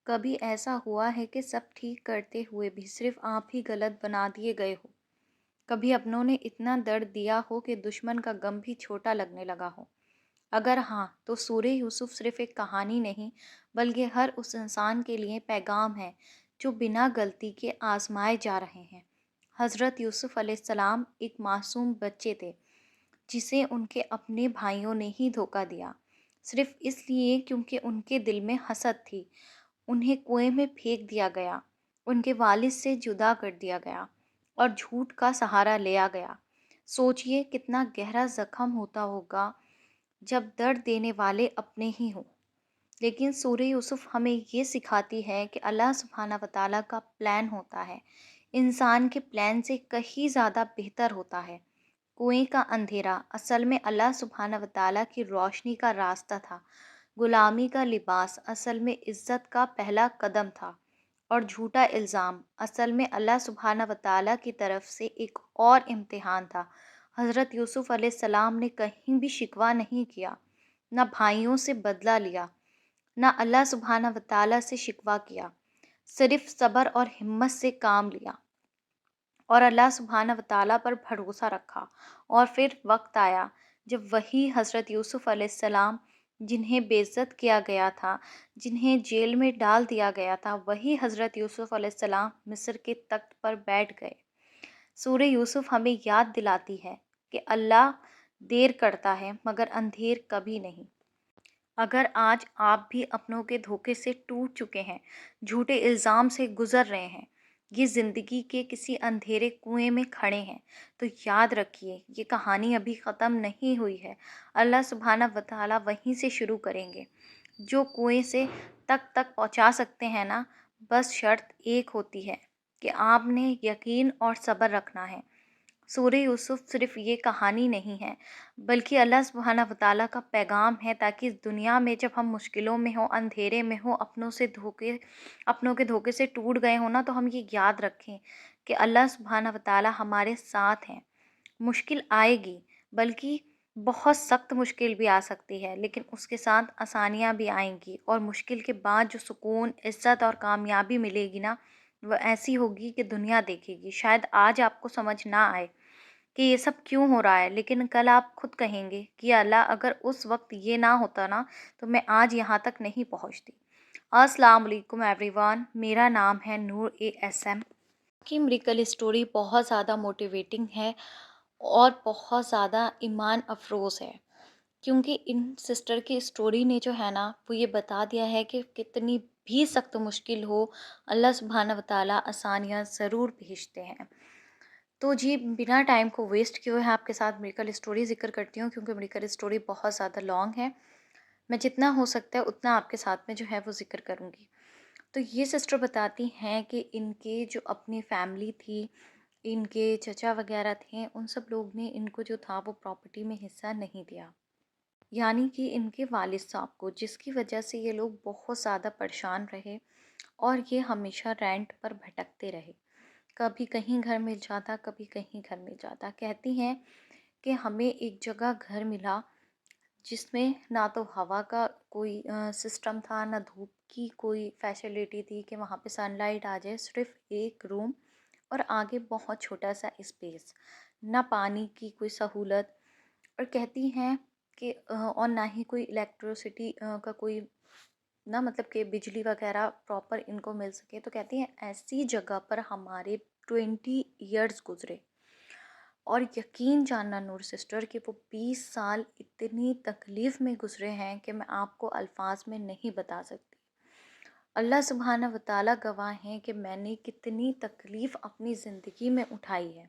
कभी ऐसा हुआ है कि सब ठीक करते हुए भी सिर्फ आप ही गलत बना दिए गए हो? कभी अपनों ने इतना दर्द दिया हो कि दुश्मन का गम भी छोटा लगने लगा हो? अगर हाँ, तो सूरे यूसुफ सिर्फ एक कहानी नहीं, बल्कि हर उस इंसान के लिए पैगाम है जो बिना गलती के आजमाए जा रहे हैं। हज़रत यूसुफ अलैहिस्सलाम एक मासूम बच्चे थे, जिसे उनके अपने भाइयों ने ही धोखा दिया, सिर्फ इसलिए क्योंकि उनके दिल में हसद थी। उन्हें कुएं में फेंक दिया गया, उनके वालिद से जुदा कर दिया गया और झूठ का सहारा लिया गया। सोचिए कितना गहरा जख्म होता होगा जब दर्द देने वाले अपने ही हों। लेकिन सूरह यूसुफ हमें ये सिखाती है कि अल्लाह सुब्हाना व तआला का प्लान होता है, इंसान के प्लान से कहीं ज़्यादा बेहतर होता है। कुएं का अंधेरा असल में अल्लाह सुब्हाना व तआला की रोशनी का रास्ता था। गुलामी का लिबास असल में इज्जत का पहला कदम था और झूठा इल्ज़ाम असल में अल्लाह सुब्हाना व तआला की तरफ से एक और इम्तिहान था। हज़रत यूसुफ अलैहिस्सलाम ने कहीं भी शिकवा नहीं किया, न भाइयों से बदला लिया, न अल्लाह सुब्हाना व तआला से शिकवा किया। सिर्फ सब्र और हिम्मत से काम लिया और अल्लाह सुब्हाना व तआला पर भरोसा रखा। और फिर वक्त आया जब वही हज़रत यूसुफ अलैहिस्सलाम, जिन्हें बेइज्जत किया गया था, जिन्हें जेल में डाल दिया गया था, वही हज़रत यूसुफ अलैहिस्सलाम मिस्र के तख्त पर बैठ गए। सूरह यूसुफ हमें याद दिलाती है कि अल्लाह देर करता है मगर अंधेर कभी नहीं। अगर आज आप भी अपनों के धोखे से टूट चुके हैं, झूठे इल्ज़ाम से गुज़र रहे हैं, ये ज़िंदगी के किसी अंधेरे कुएं में खड़े हैं, तो याद रखिए ये कहानी अभी ख़त्म नहीं हुई है। अल्लाह सुब्हाना व तआला वहीं से शुरू करेंगे। जो कुएं से तक पहुंचा सकते हैं ना, बस शर्त एक होती है कि आपने यकीन और सब्र रखना है। सूरह यूसुफ सिर्फ ये कहानी नहीं है, बल्कि अल्लाह सुब्हानहू व तआला का पैगाम है, ताकि इस दुनिया में जब हम मुश्किलों में हों, अंधेरे में हों, अपनों के धोखे से टूट गए हों ना, तो हम ये याद रखें कि अल्लाह सुब्हानहू व तआला हमारे साथ हैं। मुश्किल आएगी, बल्कि बहुत सख्त मुश्किल भी आ सकती है, लेकिन उसके साथ आसानियाँ भी आएँगी और मुश्किल के बाद जो सुकून, इज़्ज़त और कामयाबी मिलेगी ना, वह ऐसी होगी कि दुनिया देखेगी। शायद आज आपको समझ ना आए कि ये सब क्यों हो रहा है, लेकिन कल आप खुद कहेंगे कि या अल्लाह, अगर उस वक़्त ये ना होता ना, तो मैं आज यहाँ तक नहीं पहुँचती। अस्सलाम वालेकुम एवरीवन, मेरा नाम है नूर एएसएम। की मेडिकल स्टोरी बहुत ज़्यादा मोटिवेटिंग है और बहुत ज़्यादा ईमान अफ़रोज़ है, क्योंकि इन सिस्टर की स्टोरी ने जो है ना, वो ये बता दिया है कि कितनी भी सख्त मुश्किल हो, अल्लाह सुब्हानहू व तआला आसानियाँ ज़रूर भेजते हैं। तो जी, बिना टाइम को वेस्ट किए हुए आपके साथ मेडिकल स्टोरी ज़िक्र करती हूँ, क्योंकि मेडिकल स्टोरी बहुत ज़्यादा लॉन्ग है। मैं जितना हो सकता है उतना आपके साथ में जो है वो ज़िक्र करूँगी। तो ये सिस्टर बताती हैं कि इनके जो अपनी फैमिली थी, इनके चचा वग़ैरह थे, उन सब लोग ने इनको जो था वो प्रॉपर्टी में हिस्सा नहीं दिया। यानी कि इनके वालिद साहब को, जिसकी वजह से ये लोग बहुत ज़्यादा परेशान रहे और ये हमेशा रेंट पर भटकते रहे। कभी कहीं घर मिल जाता, कभी कहीं घर मिल जाता। कहती हैं कि हमें एक जगह घर मिला जिसमें ना तो हवा का कोई सिस्टम था, ना धूप की कोई फैसिलिटी थी कि वहाँ पे सनलाइट आ जाए। सिर्फ एक रूम और आगे बहुत छोटा सा स्पेस, ना पानी की कोई सहूलत। और कहती हैं कि और ना ही कोई इलेक्ट्रिसिटी का कोई, ना मतलब कि बिजली वगैरह प्रॉपर इनको मिल सके। तो कहती हैं ऐसी जगह पर हमारे 20 इयर्स गुजरे। और यकीन जानना नूर सिस्टर कि वो 20 साल इतनी तकलीफ़ में गुजरे हैं कि मैं आपको अल्फाज में नहीं बता सकती। अल्लाह सुब्हाना व तआला गवाह हैं कि मैंने कितनी तकलीफ़ अपनी ज़िंदगी में उठाई है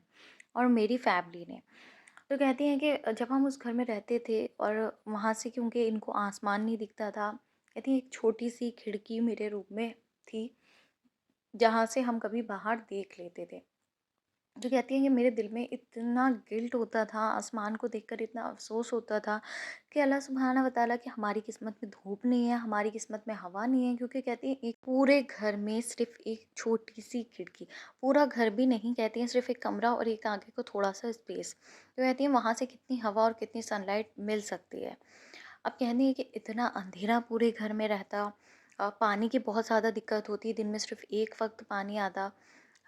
और मेरी फैमिली ने। तो कहती हैं कि जब हम उस घर में रहते थे और वहाँ से, क्योंकि इनको आसमान नहीं दिखता था, कहती हैं एक छोटी सी खिड़की मेरे रूम में थी, जहाँ से हम कभी बाहर देख लेते थे। जो कहती हैं कि मेरे दिल में इतना गिल्ट होता था, आसमान को देखकर इतना अफ़सोस होता था कि अल्लाह सुब्हाना व तआला कि हमारी किस्मत में धूप नहीं है, हमारी किस्मत में हवा नहीं है। क्योंकि कहती हैं एक पूरे घर में सिर्फ़ एक छोटी-सी खिड़की, पूरा घर भी नहीं, कहती हैं सिर्फ़ एक कमरा और एक आगे को थोड़ा-सा स्पेस। तो कहती हैं वहाँ से कितनी हवा और कितनी सनलाइट मिल सकती है। अब कहती हैं कि इतना अंधेरा पूरे घर में रहता, पानी की बहुत ज़्यादा दिक्कत होती है, दिन में सिर्फ़ एक वक़्त पानी आता।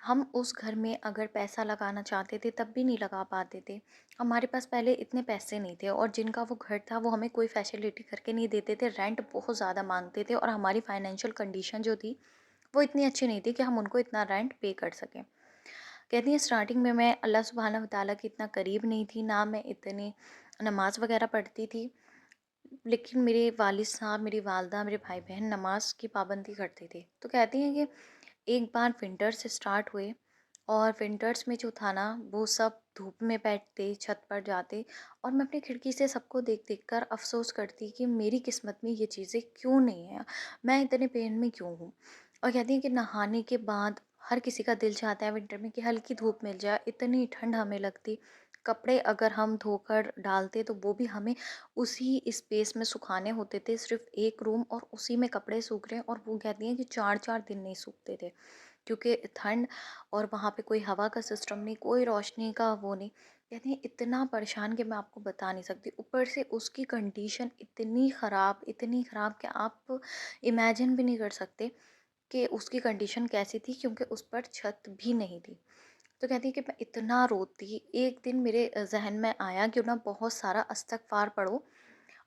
हम उस घर में अगर पैसा लगाना चाहते थे तब भी नहीं लगा पाते थे। हमारे पास पहले इतने पैसे नहीं थे और जिनका वो घर था वो हमें कोई फ़ैसिलिटी करके नहीं देते थे, रेंट बहुत ज़्यादा माँगते थे और हमारी फ़ाइनेंशियल कंडीशन जो थी वो इतनी अच्छी नहीं थी कि हम उनको इतना रेंट पे कर सकें। कहती हैं स्टार्टिंग में मैं अल्लाह सुब्हानहू व तआला के इतना करीब नहीं थी, ना मैं इतनी नमाज़ वग़ैरह पढ़ती थी। लेकिन मेरे वालिद साहब, मेरी वालदा, मेरे भाई-बहन नमाज़ की पाबंदी करते थे। तो कहती हैं कि एक बार विंटर्स स्टार्ट हुए और विंटर्स में जो था ना, वो सब धूप में बैठते, छत पर जाते और मैं अपनी खिड़की से सबको देख-देख कर अफ़सोस करती कि मेरी किस्मत में ये चीज़ें क्यों नहीं है, मैं इतने पेन में क्यों हूँ। और कहती हैं कि नहाने के बाद हर किसी का दिल चाहता है विंटर में कि हल्की धूप मिल जाए, इतनी ठंड हमें लगती। कपड़े अगर हम धोकर डालते तो वो भी हमें उसी स्पेस में सुखाने होते थे, सिर्फ़ एक रूम और उसी में कपड़े सूख रहे हैं और वो कहती हैं कि 4-4 दिन नहीं सूखते थे। क्योंकि ठंड और वहाँ पे कोई हवा का सिस्टम नहीं, कोई रोशनी का वो नहीं। कहती हैं इतना परेशान कि मैं आपको बता नहीं सकती। ऊपर से उसकी कंडीशन इतनी ख़राब कि आप इमेजिन भी नहीं कर सकते कि उसकी कंडीशन कैसी थी, क्योंकि उस पर छत भी नहीं थी। तो कहती है कि मैं इतना रोती, एक दिन मेरे ज़हन में आया क्यों ना बहुत सारा इस्तिग़फ़ार पढ़ो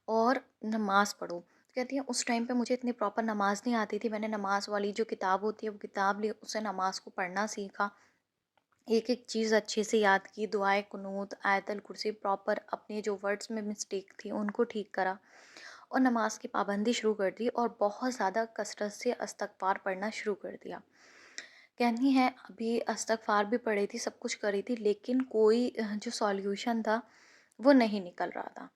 और नमाज़ पढ़ो। तो कहती है उस टाइम पे मुझे इतनी प्रॉपर नमाज़ नहीं आती थी। मैंने नमाज़ वाली जो किताब होती है वो किताब ली, उससे नमाज़ को पढ़ना सीखा। एक-एक चीज़ अच्छे से याद की, दुआए कुनूत, आयतल कुर्सी प्रॉपर अपने जो वर्ड्स में मिस्टेक थी उनको ठीक करा और नमाज़ की पाबंदी शुरू कर दी और बहुत ज़्यादा कसरत से इस्तिग़फ़ार पढ़ना शुरू कर दिया। कहती हैं अभी इस्तिग़फ़ार भी पढ़ी थी, सब कुछ करी थी, लेकिन कोई जो सॉल्यूशन था वो नहीं निकल रहा था।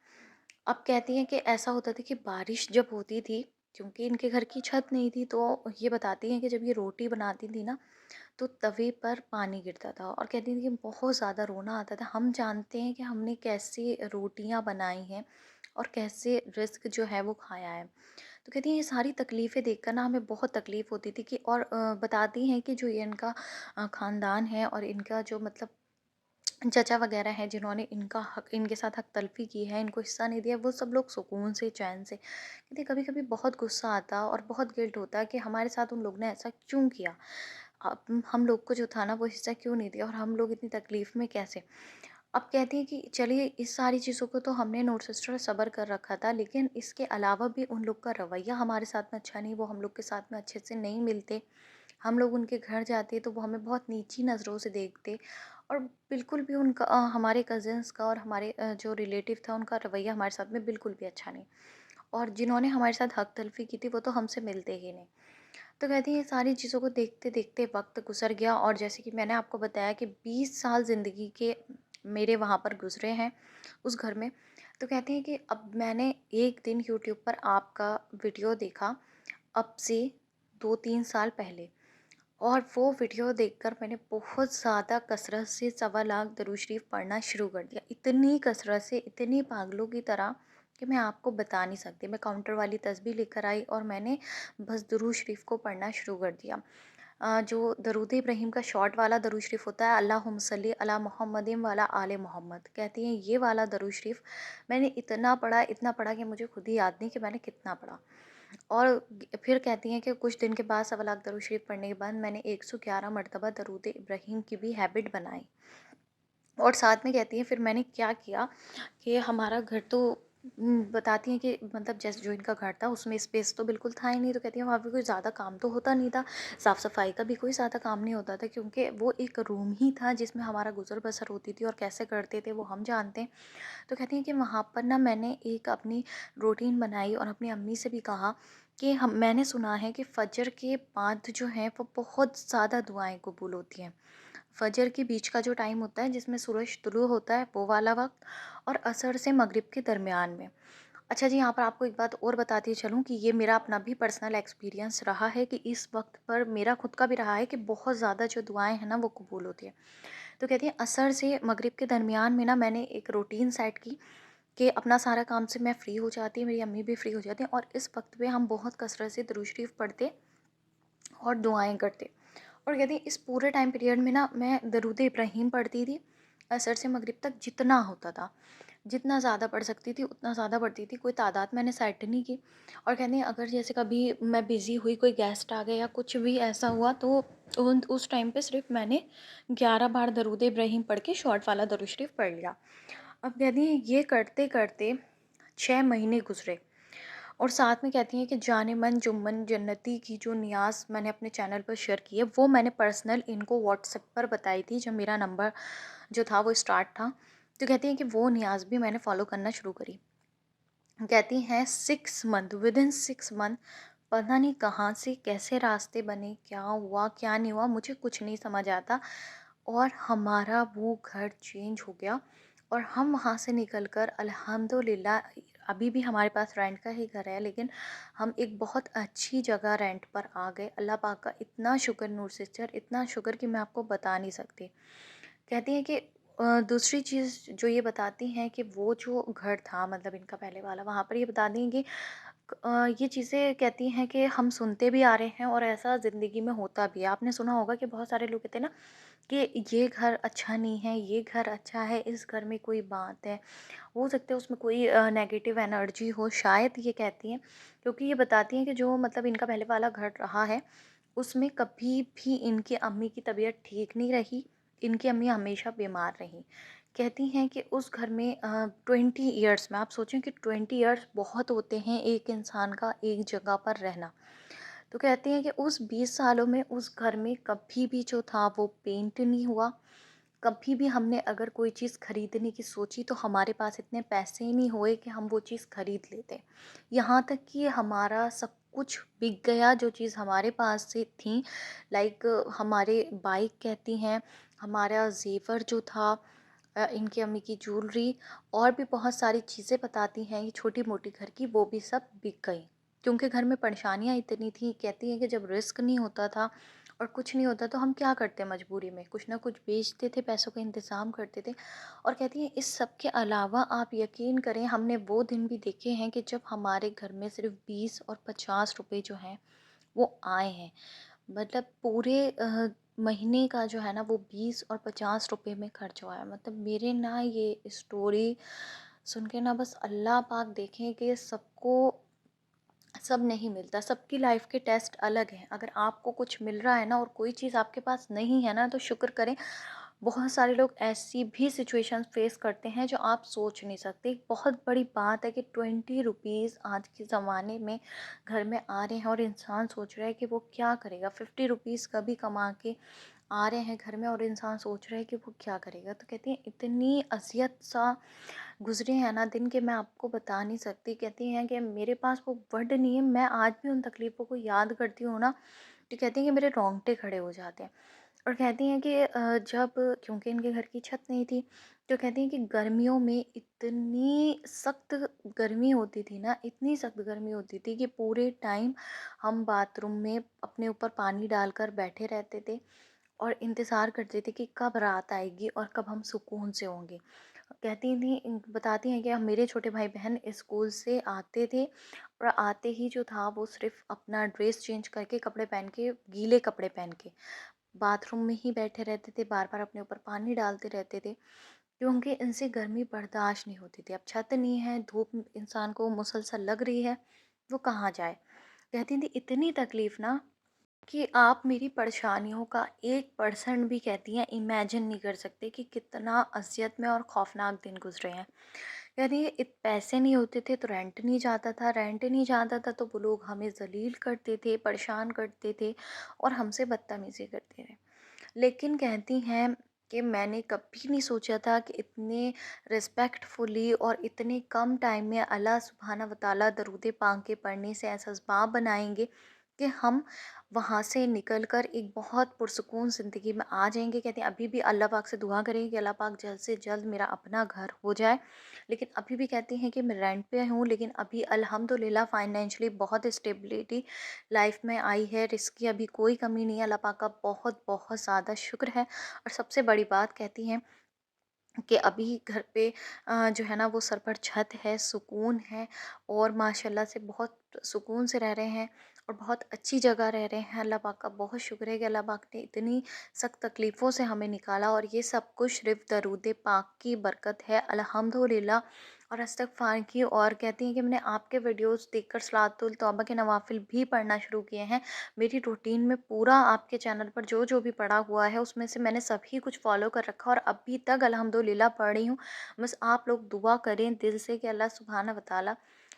अब कहती हैं कि ऐसा होता था कि बारिश जब होती थी, क्योंकि इनके घर की छत नहीं थी, तो ये बताती हैं कि जब ये रोटी बनाती थी ना तो तवे पर पानी गिरता था और कहती थी कि बहुत ज़्यादा रोना आता था। हम जानते हैं कि हमने कैसे रोटियां बनाई हैं और कैसे रिस्क जो है वो खाया है। तो कहती हैं ये सारी तकलीफ़ें देखकर ना हमें बहुत तकलीफ़ होती थी कि और बताती हैं कि जो ये इनका ख़ानदान है और इनका जो मतलब चचा वगैरह हैं जिन्होंने इनका हक इनके साथ हक तलफ़ी की है, इनको हिस्सा नहीं दिया, वो सब लोग सुकून से, चैन से। कहते कभी-कभी बहुत गुस्सा आता और बहुत गिल्ट होता है कि हमारे साथ उन लोग ने ऐसा क्यों किया? हम लोग को जो था ना वो हिस्सा क्यों नहीं दिया और हम लोग इतनी तकलीफ़ में कैसे? अब कहती हैं कि चलिए इस सारी चीज़ों को तो हमने नोट सिस्टर सब्र कर रखा था, लेकिन इसके अलावा भी उन लोग का रवैया हमारे साथ में अच्छा नहीं, वो हम लोग के साथ में अच्छे से नहीं मिलते। हम लोग उनके घर जाते तो वो हमें बहुत नीची नज़रों से देखते और बिल्कुल भी उनका हमारे कज़िन्स का और हमारे जो रिलेटिव था उनका रवैया हमारे साथ में बिल्कुल भी अच्छा नहीं। और जिन्होंने हमारे साथ हक तलफ़ी की थी वो तो हमसे मिलते ही नहीं। तो कहती हैं ये सारी चीज़ों को देखते-देखते वक़्त गुज़र गया और जैसे कि मैंने आपको बताया कि 20 साल ज़िंदगी के मेरे वहाँ पर गुज़रे हैं उस घर में। तो कहती हैं कि अब मैंने एक दिन यूट्यूब पर आपका वीडियो देखा, अब से 2-3 साल पहले, और वो वीडियो देखकर मैंने बहुत ज़्यादा कसरत से सवा लाख दरूद शरीफ पढ़ना शुरू कर दिया। इतनी कसरत से, इतनी पागलों की तरह कि मैं आपको बता नहीं सकती। मैं काउंटर वाली तस्बीह लेकर आई और मैंने बस दरूद शरीफ को पढ़ना शुरू कर दिया। जो दरूद इब्राहीम का शॉर्ट वाला दरूद शरीफ होता है, अल्लाहुम्म सल्ली अला मुहम्मदिन व अला आले मोहम्मद, कहती हैं ये वाला दरूद शरीफ मैंने इतना पढ़ा कि मुझे खुद ही याद नहीं कि मैंने कितना पढ़ा। और फिर कहती हैं कि कुछ दिन के बाद सवा लाख दरूद शरीफ पढ़ने के बाद मैंने 111 मरतबा दरूद इब्राहीम की भी हैबिट बनाई। और साथ में कहती हैं फिर मैंने क्या किया कि हमारा घर तो बताती हैं कि मतलब जैसे जो इनका घर था उसमें स्पेस तो बिल्कुल था ही नहीं, तो कहती हैं वहाँ पे कोई ज़्यादा काम तो होता नहीं था, साफ़ सफाई का भी कोई ज़्यादा काम नहीं होता था, क्योंकि वो एक रूम ही था जिसमें हमारा गुजर बसर होती थी और कैसे करते थे वो हम जानते हैं। तो कहती हैं कि वहाँ पर ना मैंने एक अपनी रूटीन बनाई और अपनी अम्मी से भी कहा कि हम मैंने सुना है कि फ़जर के बाद जो है वो बहुत ज़्यादा दुआएं कबूल होती हैं। फ़जर के बीच का जो टाइम होता है जिसमें सूरज तुलू होता है वो वाला वक्त, और असर से मगरिब के दरमियान में। अच्छा जी, यहाँ पर आपको एक बात और बताती चलूँ कि ये मेरा अपना भी पर्सनल एक्सपीरियंस रहा है कि इस वक्त पर मेरा खुद का भी रहा है कि बहुत ज़्यादा जो दुआएं हैं ना वो कबूल होती हैं। तो कहती है असर से मगरिब के दरमियान में ना मैंने एक रूटीन सेट की कि अपना सारा काम से मैं फ़्री हो जाती, मेरी अम्मी भी फ़्री हो जाती हैं और इस वक्त पे हम बहुत कसरत से दरूद शरीफ पढ़ते और दुआएं करते। और कहती इस पूरे टाइम पीरियड में ना मैं दरूद इब्राहीम पढ़ती थी असर से मगरिब तक जितना होता था। जितना ज़्यादा पढ़ सकती थी उतना ज़्यादा पढ़ती थी, कोई तादाद मैंने सेट नहीं की। और कहती हैं अगर जैसे कभी मैं बिज़ी हुई, कोई गेस्ट आ गए या कुछ भी ऐसा हुआ, तो उस टाइम पे सिर्फ मैंने 11 बार दरूद इब्राहिम पढ़ के शॉर्ट वाला दरूद शरीफ पढ़ लिया। अब कहती हैं ये करते करते 6 महीने गुजरे। और साथ में कहती हैं कि जाने मन जुम्मन जन्नती की जो नियाज़ मैंने अपने चैनल पर शेयर की है, वो मैंने पर्सनल इनको व्हाट्सएप पर बताई थी जब मेरा नंबर जो था वो स्टार्ट था। तो कहती हैं कि वो नियाज़ भी मैंने फॉलो करना शुरू करी। कहती हैं 6 मंथ, विदिन 6 मंथ पता नहीं कहाँ से कैसे रास्ते बने, क्या हुआ क्या नहीं हुआ, मुझे कुछ नहीं समझ आता। और हमारा वो घर चेंज हो गया और हम वहाँ से निकल कर अल्हम्दुलिल्लाह, अभी भी हमारे पास रेंट का ही घर है, लेकिन हम एक बहुत अच्छी जगह रेंट पर आ गए। अल्लाह पाक का इतना शुक्र नूर सिस्टर, इतना शुक्र कि मैं आपको बता नहीं सकती। कहती हैं कि दूसरी चीज़ जो ये बताती हैं कि वो जो घर था, मतलब इनका पहले वाला, वहाँ पर ये बताती हैं कि ये चीज़ें कहती हैं कि हम सुनते भी आ रहे हैं और ऐसा ज़िंदगी में होता भी है। आपने सुना होगा कि बहुत सारे लोग कहते हैं ना कि ये घर अच्छा नहीं है, ये घर अच्छा है, इस घर में कोई बात है, हो सकता है उसमें कोई नेगेटिव एनर्जी हो, शायद ये कहती हैं। क्योंकि ये बताती हैं कि जो मतलब इनका पहले वाला घर रहा है, उसमें कभी भी इनकी अम्मी की तबीयत ठीक नहीं रही, इनकी अम्मी हमेशा बीमार रहीं। कहती हैं कि उस घर में 20 ईयर्स में, आप सोचें कि 20 ईयर्स बहुत होते हैं एक इंसान का एक जगह पर रहना। तो कहती हैं कि उस 20 सालों में उस घर में कभी भी जो था वो पेंट नहीं हुआ। कभी भी हमने अगर कोई चीज़ खरीदने की सोची तो हमारे पास इतने पैसे ही नहीं हुए कि हम वो चीज़ खरीद लेते। यहाँ तक कि हमारा सब कुछ बिक गया जो चीज़ हमारे पास से थी। लाइक हमारे बाइक कहती हैं, हमारा ज़ेवर जो था, इनकी अम्मी की ज्वेलरी, और भी बहुत सारी चीज़ें बताती हैं ये छोटी-मोटी घर की, वो भी सब बिक गई। क्योंकि घर में परेशानियाँ इतनी थी। कहती हैं कि जब रिस्क नहीं होता था और कुछ नहीं होता तो हम क्या करते मजबूरी में, कुछ ना कुछ बेचते थे, पैसों का इंतज़ाम करते थे। और कहती हैं इस सब के अलावा आप यकीन करें, हमने वो दिन भी देखे हैं कि जब हमारे घर में सिर्फ 20 और 50 रुपए जो हैं वो आए हैं। मतलब पूरे महीने का जो है ना वो 20 और 50 रुपए में खर्च हुआ है। मतलब मेरे ना ये स्टोरी सुन के ना बस अल्लाह पाक देखें कि सबको सब नहीं मिलता, सबकी लाइफ के टेस्ट अलग हैं। अगर आपको कुछ मिल रहा है ना और कोई चीज़ आपके पास नहीं है ना, तो शुक्र करें। बहुत सारे लोग ऐसी भी सिचुएशंस फेस करते हैं जो आप सोच नहीं सकते। एक बहुत बड़ी बात है कि 20 रुपीज़ आज के ज़माने में घर में आ रहे हैं और इंसान सोच रहा है कि वो क्या करेगा। 50 रुपीज़ कभी कमा के आ रहे हैं घर में और इंसान सोच रहा है कि वो क्या करेगा। तो कहती हैं इतनी असियत सा गुज़रे हैं ना दिन के, मैं आपको बता नहीं सकती। कहती हैं कि मेरे पास वो वर्ड नहीं है, मैं आज भी उन तकलीफ़ों को याद करती हूँ ना, तो कहती हैं कि मेरे रोंगटे खड़े हो जाते हैं। और कहती हैं कि जब, क्योंकि इनके घर की छत नहीं थी, तो कहती हैं कि गर्मियों में इतनी सख्त गर्मी होती थी ना, इतनी सख्त गर्मी होती थी कि पूरे टाइम हम बाथरूम में अपने ऊपर पानी डालकर बैठे रहते थे और इंतज़ार करते थे कि कब रात आएगी और कब हम सुकून से होंगे। कहती थी, बताती हैं कि हम, मेरे छोटे भाई-बहन स्कूल से आते थे और आते ही जो था वो सिर्फ़ अपना ड्रेस चेंज करके, कपड़े पहन के, गीले कपड़े पहन के बाथरूम में ही बैठे रहते थे, बार-बार अपने ऊपर पानी डालते रहते थे, क्योंकि इनसे गर्मी बर्दाश्त नहीं होती थी। अब छत नहीं है, धूप इंसान को मुसलसल लग रही है, वो कहाँ जाए। कहती थी इतनी तकलीफ़ ना कि आप मेरी परेशानियों का 1% भी, कहती हैं, इमेजिन नहीं कर सकते कि कितना अज़ियत में और खौफ़नाक दिन गुज़रे हैं। कहती हैं पैसे नहीं होते थे तो रेंट नहीं जाता था, रेंट नहीं जाता था तो वो लोग हमें ज़लील करते थे, परेशान करते थे और हमसे बदतमीज़ी करते थे। लेकिन कहती हैं कि मैंने कभी नहीं सोचा था कि इतने रिस्पेक्टफुली और इतने कम टाइम में अल्लाह सुब्हाना व तआला दरूद पाक के पढ़ने से ऐसा असबाब बनाएंगे कि हम वहाँ से निकल कर एक बहुत पुरसुकून ज़िंदगी में आ जाएंगे। कहते हैं अभी भी अल्लाह पाक से दुआ करेंगे कि अल्लाह पाक जल्द से जल्द मेरा अपना घर हो जाए। लेकिन अभी भी कहती हैं कि मैं रेंट पे हूँ, लेकिन अभी अल्हम्दुलिल्लाह फाइनेंशियली बहुत स्टेबिलिटी लाइफ में आई है, रिस्क की अभी कोई कमी नहीं है। अल्लाह पाक का बहुत बहुत ज़्यादा शुक्र है। और सबसे बड़ी बात कहती हैं कि अभी घर पे जो है ना वो सर पर छत है, सुकून है और माशाल्लाह से बहुत सुकून से रह रहे हैं। और बहुत अच्छी जगह रह रहे हैं। अल्लाह पाक का बहुत शुक्र है कि अल्लाह पाक ने इतनी सख्त तकलीफ़ों से हमें निकाला, और ये सब कुछ सिर्फ़ दरूद पाक की बरकत है, अल्हम्दुलिल्लाह। और इस्तिग़फ़ार की, और कहती हैं कि मैंने आपके वीडियोस देखकर सलातुल तौबा के नवाफ़िल भी पढ़ना शुरू किए हैं। मेरी रूटीन में पूरा आपके चैनल पर जो भी पड़ा हुआ है उसमें से मैंने सभी कुछ फ़ॉलो कर रखा, और अभी तक अल्हम्दुलिल्लाह पढ़ रही हूँ। बस आप लोग दुआ करें दिल से कि अल्लाह सुब्हाना व तआला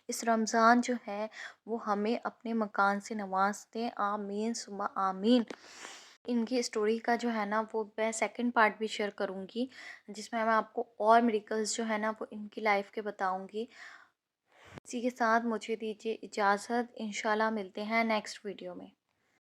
इस रमज़ान जो है वो हमें अपने मकान से नवाज़ दें। आमीन सुम्मा आमीन। इनकी स्टोरी का जो है ना वो मैं सेकंड पार्ट भी शेयर करूँगी, जिसमें मैं आपको और मिरेकल्स जो है ना वो इनकी लाइफ के बताऊँगी। इसी के साथ मुझे दीजिए इजाज़त, इंशाल्लाह मिलते हैं नेक्स्ट वीडियो में।